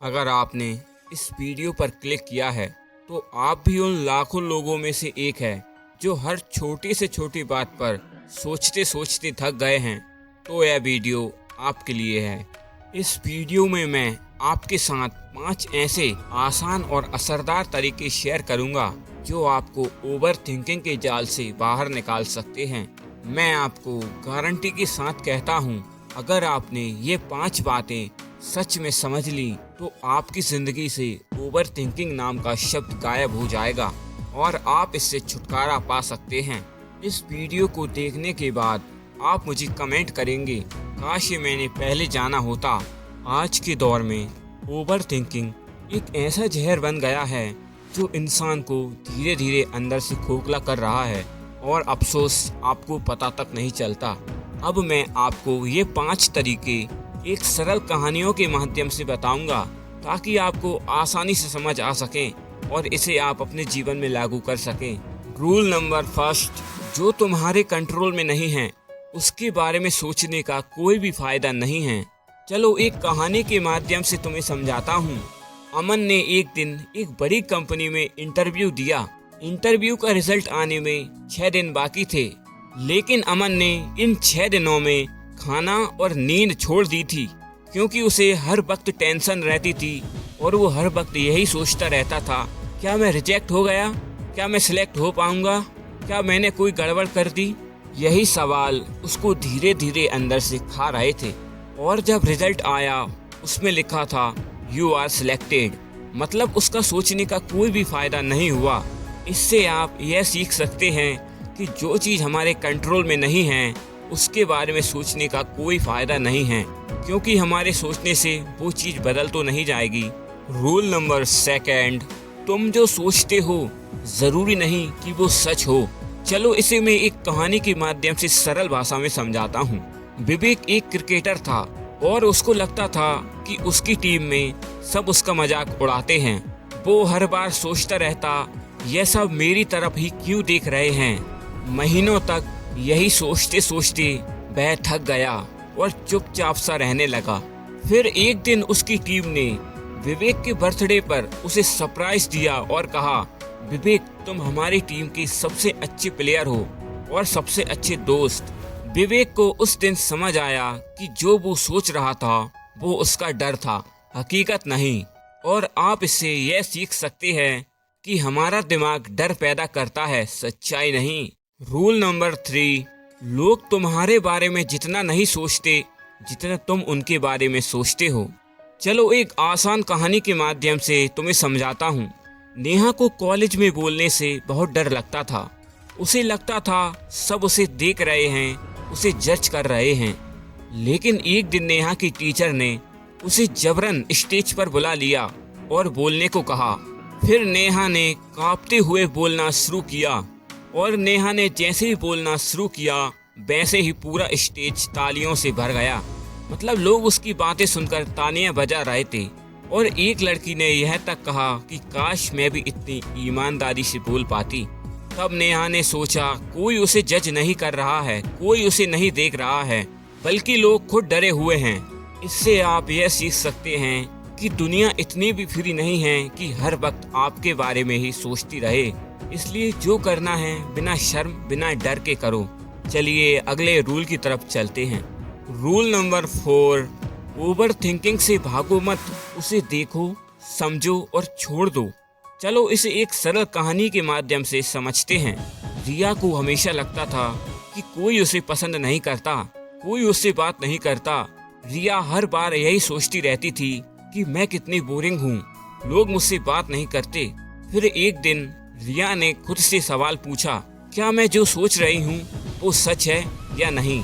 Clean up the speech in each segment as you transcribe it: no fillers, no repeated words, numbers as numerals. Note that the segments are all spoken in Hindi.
अगर आपने इस वीडियो पर क्लिक किया है तो आप भी उन लाखों लोगों में से एक है जो हर छोटी से छोटी बात पर सोचते सोचते थक गए हैं। तो यह वीडियो आपके लिए है। इस वीडियो में मैं आपके साथ 5 ऐसे आसान और असरदार तरीके शेयर करूंगा जो आपको ओवर थिंकिंग के जाल से बाहर निकाल सकते हैं। मैं आपको गारंटी के साथ कहता हूं, अगर आपने ये 5 बातें सच में समझ ली तो आपकी जिंदगी से ओवर थिंकिंग नाम का शब्द गायब हो जाएगा और आप इससे छुटकारा पा सकते हैं। इस वीडियो को देखने के बाद आप मुझे कमेंट करेंगे, काश ये मैंने पहले जाना होता। आज के दौर में ओवर थिंकिंग एक ऐसा जहर बन गया है जो इंसान को धीरे धीरे अंदर से खोखला कर रहा है और अफसोस आपको पता तक नहीं चलता। अब मैं आपको ये 5 तरीके एक सरल कहानियों के माध्यम से बताऊंगा ताकि आपको आसानी से समझ आ सकें और इसे आप अपने जीवन में लागू कर सकें। रूल नंबर 1, जो तुम्हारे कंट्रोल में नहीं है उसके बारे में सोचने का कोई भी फायदा नहीं है। चलो एक कहानी के माध्यम से तुम्हें समझाता हूँ। अमन ने एक दिन एक बड़ी कंपनी में इंटरव्यू दिया। इंटरव्यू का रिजल्ट आने में 6 दिन बाकी थे, लेकिन अमन ने इन 6 दिनों में खाना और नींद छोड़ दी थी क्योंकि उसे हर वक्त टेंशन रहती थी और वो हर वक्त यही सोचता रहता था, क्या मैं रिजेक्ट हो गया, क्या मैं सिलेक्ट हो पाऊंगा, क्या मैंने कोई गड़बड़ कर दी। यही सवाल उसको धीरे धीरे अंदर से खा रहे थे। और जब रिजल्ट आया उसमें लिखा था यू आर सिलेक्टेड, मतलब उसका सोचने का कोई भी फायदा नहीं हुआ। इससे आप यह सीख सकते हैं कि जो चीज़ हमारे कंट्रोल में नहीं है उसके बारे में सोचने का कोई फायदा नहीं है, क्योंकि हमारे सोचने से वो चीज़ बदल तो नहीं जाएगी। रूल नंबर 2, तुम जो सोचते हो ज़रूरी नहीं कि वो सच हो। चलो इसे मैं एक कहानी के माध्यम से सरल भाषा में समझाता हूँ। विवेक एक क्रिकेटर था और उसको लगता था कि उसकी टीम में सब उसका मजाक उड़ाते हैं। वो हर बार सोचता रहता, यह सब मेरी तरफ ही क्यों देख रहे हैं। महीनों तक यही सोचते सोचते वह थक गया और चुपचाप सा रहने लगा। फिर एक दिन उसकी टीम ने विवेक के बर्थडे पर उसे सरप्राइज दिया और कहा, विवेक तुम हमारी टीम के सबसे अच्छे प्लेयर हो और सबसे अच्छे दोस्त। विवेक को उस दिन समझ आया कि जो वो सोच रहा था वो उसका डर था, हकीकत नहीं। और आप इससे यह सीख सकते हैं कि हमारा दिमाग डर पैदा करता है, सच्चाई नहीं। रूल नंबर 3, लोग तुम्हारे बारे में जितना नहीं सोचते जितना तुम उनके बारे में सोचते हो। चलो एक आसान कहानी के माध्यम से तुम्हें समझाता हूँ। नेहा को कॉलेज में बोलने से बहुत डर लगता था। उसे लगता था सब उसे देख रहे हैं, उसे जज कर रहे हैं। लेकिन एक दिन नेहा की टीचर ने उसे जबरन स्टेज पर बुला लिया और बोलने को कहा। फिर नेहा ने कांपते हुए बोलना शुरू किया और नेहा ने जैसे ही बोलना शुरू किया वैसे ही पूरा स्टेज तालियों से भर गया। मतलब लोग उसकी बातें सुनकर तालियां बजा रहे थे और एक लड़की ने यह तक कहा कि काश मैं भी इतनी ईमानदारी से बोल पाती। तब नेहा ने सोचा, कोई उसे जज नहीं कर रहा है, कोई उसे नहीं देख रहा है, बल्कि लोग खुद डरे हुए हैं। इससे आप यह सीख सकते हैं कि दुनिया इतनी भी फ्री नहीं है कि हर वक्त आपके बारे में ही सोचती रहे। इसलिए जो करना है बिना शर्म बिना डर के करो। चलिए अगले रूल की तरफ चलते हैं। रूल नंबर 4, ओवर थिंकिंग से भागो मत, उसे देखो, समझो और छोड़ दो। चलो इसे एक सरल कहानी के माध्यम से समझते हैं। रिया को हमेशा लगता था कि कोई उसे पसंद नहीं करता, कोई उससे बात नहीं करता। रिया हर बार यही सोचती रहती थी कि मैं कितनी बोरिंग हूँ, लोग मुझसे बात नहीं करते। फिर एक दिन रिया ने खुद से सवाल पूछा, क्या मैं जो सोच रही हूँ वो सच है या नहीं।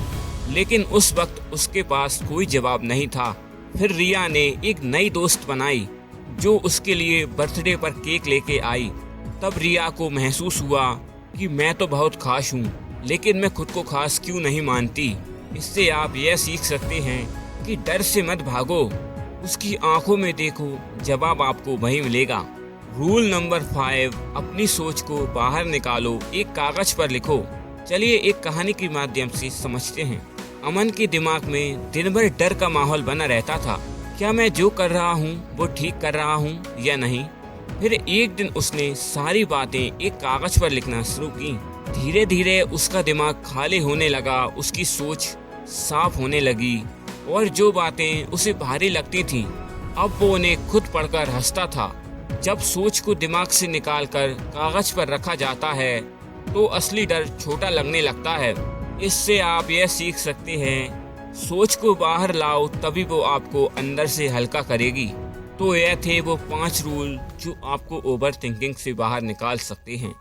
लेकिन उस वक्त उसके पास कोई जवाब नहीं था। फिर रिया ने एक नई दोस्त बनाई जो उसके लिए बर्थडे पर केक लेके आई। तब रिया को महसूस हुआ कि मैं तो बहुत खास हूँ, लेकिन मैं खुद को खास क्यों नहीं मानती। इससे आप यह सीख सकते हैं कि डर से मत भागो, उसकी आंखों में देखो, जवाब आपको वहीं मिलेगा। रूल नंबर 5, अपनी सोच को बाहर निकालो, एक कागज पर लिखो। चलिए एक कहानी के माध्यम से समझते हैं। अमन के दिमाग में दिन भर डर का माहौल बना रहता था क्या मैं जो कर रहा हूँ वो ठीक कर रहा हूँ या नहीं। फिर एक दिन उसने सारी बातें एक कागज पर लिखना शुरू की। धीरे धीरे उसका दिमाग खाली होने लगा, उसकी सोच साफ होने लगी और जो बातें उसे भारी लगती थीं अब वो उन्हें खुद पढ़कर हंसता था। जब सोच को दिमाग से निकालकर कागज पर रखा जाता है तो असली डर छोटा लगने लगता है। इससे आप यह सीख सकते हैं, सोच को बाहर लाओ तभी वो आपको अंदर से हल्का करेगी। तो यह थे वो 5 रूल जो आपको ओवर थिंकिंग से बाहर निकाल सकते हैं।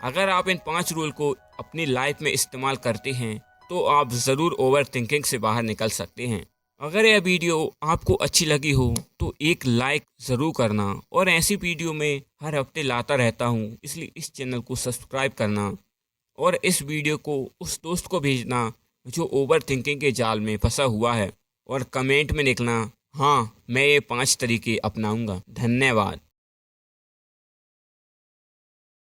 अगर आप इन 5 रूल को अपनी लाइफ में इस्तेमाल करते हैं तो आप ज़रूर ओवर थिंकिंग से बाहर निकल सकते हैं। अगर यह वीडियो आपको अच्छी लगी हो तो एक लाइक ज़रूर करना और ऐसी वीडियो में हर हफ्ते लाता रहता हूँ, इसलिए इस चैनल को सब्सक्राइब करना और इस वीडियो को उस दोस्त को भेजना जो ओवर थिंकिंग के जाल में फंसा हुआ है और कमेंट में लिखना, हाँ मैं ये 5 तरीके अपनाऊंगा। धन्यवाद।